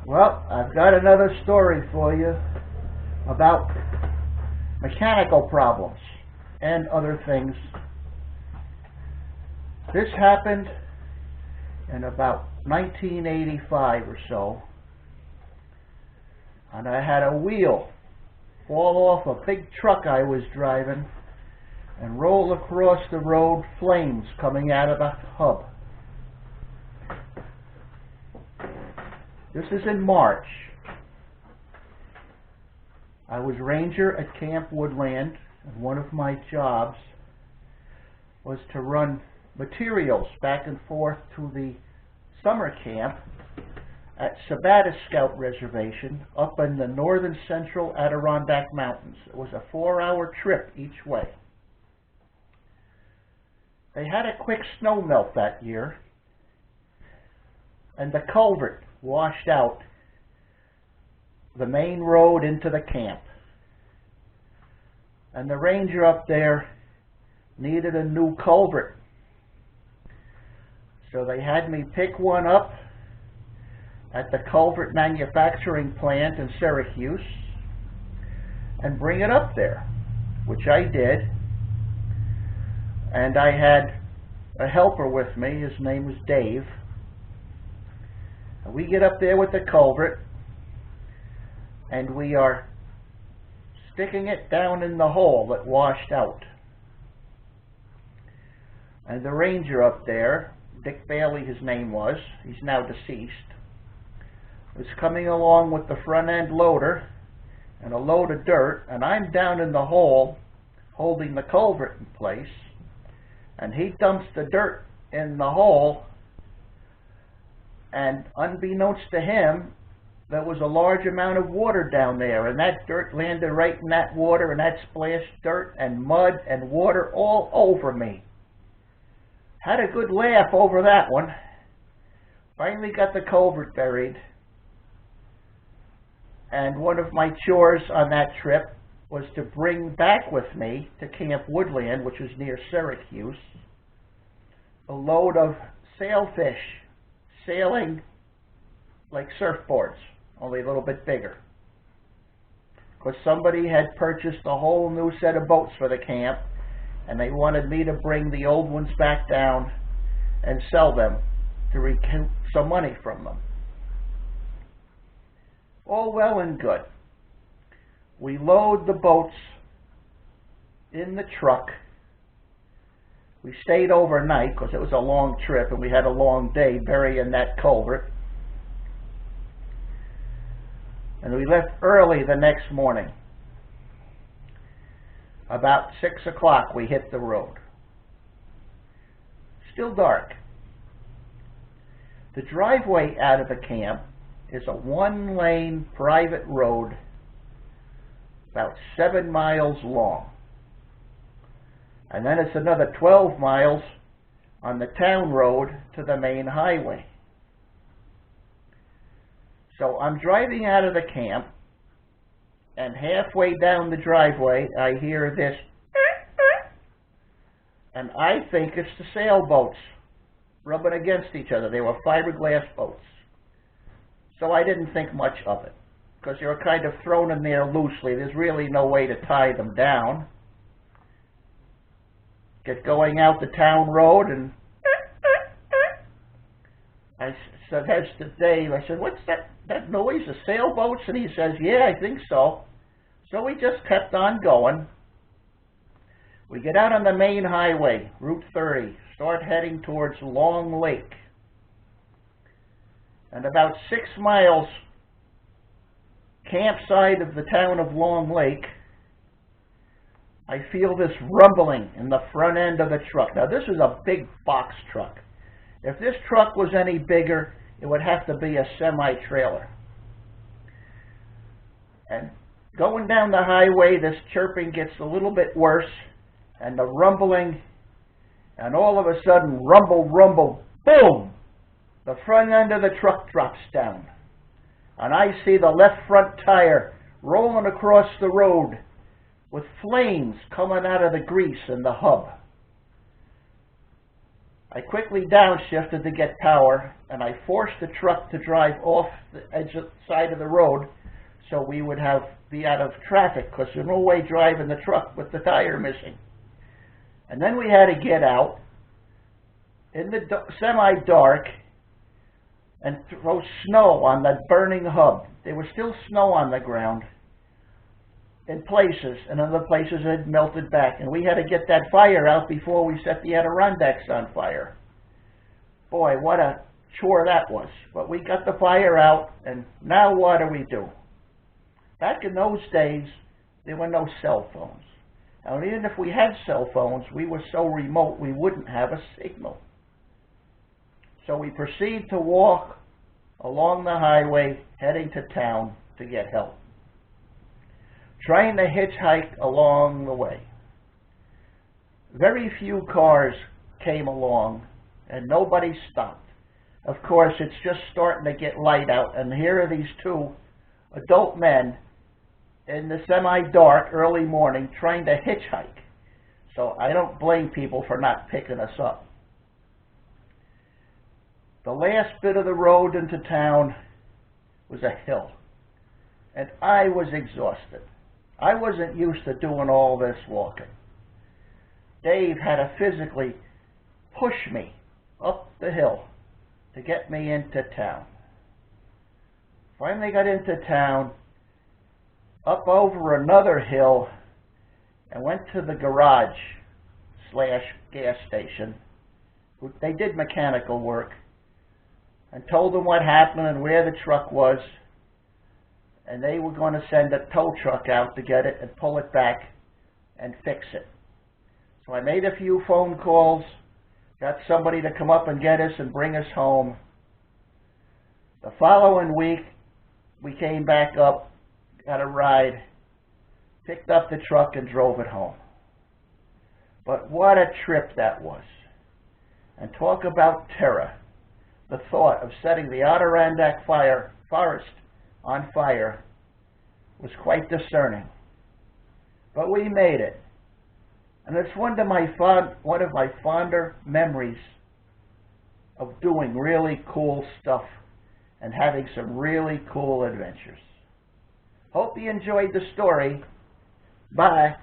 Well, I've got another story for you about mechanical problems and other things. This happened in about 1985 or so, and I had a wheel fall off a big truck I was driving and roll across the road, flames coming out of the hub. This is in March. I was ranger at Camp Woodland, and one of my jobs was to run materials back and forth to the summer camp at Sabata Scout Reservation up in the northern central Adirondack Mountains. It was a 4-hour trip each way. They had a quick snow melt that year, and the culvert washed out the main road into the camp. And the ranger up there needed a new culvert. So they had me pick one up at the culvert manufacturing plant in Syracuse and bring it up there, which I did. And I had a helper with me. His name was Dave. And we get up there with the culvert, and we are sticking it down in the hole that washed out. And the ranger up there, Dick Bailey his name was, he's now deceased, was coming along with the front end loader and a load of dirt, and I'm down in the hole holding the culvert in place, and he dumps the dirt in the hole, and unbeknownst to him, there was a large amount of water down there, and that dirt landed right in that water, and that splashed dirt and mud and water all over me. Had a good laugh over that one. Finally got the culvert buried, and one of my chores on that trip was to bring back with me to Camp Woodland, which was near Syracuse, a load of sailfish, sailing like surfboards, only a little bit bigger. Because somebody had purchased a whole new set of boats for the camp, and they wanted me to bring the old ones back down and sell them to recoup some money from them. All well and good. We load the boats in the truck. We stayed overnight because it was a long trip and we had a long day burying that culvert. And we left early the next morning. About 6 o'clock we hit the road. Still dark. The driveway out of the camp is a 1-lane private road about 7 miles long. And then it's another 12 miles on the town road to the main highway. So I'm driving out of the camp, and halfway down the driveway I hear this, and I think it's the sailboats rubbing against each other. They were fiberglass boats. So I didn't think much of it, because they were kind of thrown in there loosely. There's really no way to tie them down. Get going out the town road, and I said, that's to Dave. I said, what's that noise, the sailboats? And he says, yeah, I think so. So we just kept on going. We get out on the main highway, Route 30, start heading towards Long Lake. And about 6 miles campside of the town of Long Lake, I feel this rumbling in the front end of the truck. Now, this is a big box truck. If this truck was any bigger, it would have to be a semi-trailer. And going down the highway, this chirping gets a little bit worse, and the rumbling, and all of a sudden, rumble, rumble, boom! The front end of the truck drops down, and I see the left front tire rolling across the road with flames coming out of the grease in the hub. I quickly downshifted to get power, and I forced the truck to drive off the side of the road so we would be out of traffic, because there's no way driving the truck with the tire missing. And then we had to get out in the semi-dark and throw snow on that burning hub. There was still snow on the ground in places, and other places it had melted back. And we had to get that fire out before we set the Adirondacks on fire. Boy, what a chore that was. But we got the fire out, and now what do? Back in those days, there were no cell phones. And even if we had cell phones, we were so remote we wouldn't have a signal. So we proceed to walk along the highway heading to town to get help. Trying to hitchhike along the way. Very few cars came along and nobody stopped. Of course, it's just starting to get light out, and here are these two adult men in the semi-dark early morning trying to hitchhike. So I don't blame people for not picking us up. The last bit of the road into town was a hill, and I was exhausted. I wasn't used to doing all this walking. Dave had to physically push me up the hill to get me into town. Finally got into town, up over another hill, and went to the garage / gas station. They did mechanical work, and told them what happened and where the truck was, and they were going to send a tow truck out to get it and pull it back and fix it. So I made a few phone calls, got somebody to come up and get us and bring us home. The following week, we came back up, got a ride, picked up the truck and drove it home. But what a trip that was. And talk about terror. The thought of setting the Adirondack forest on fire was quite discerning. But we made it. And it's one of my fonder memories of doing really cool stuff and having some really cool adventures. Hope you enjoyed the story. Bye.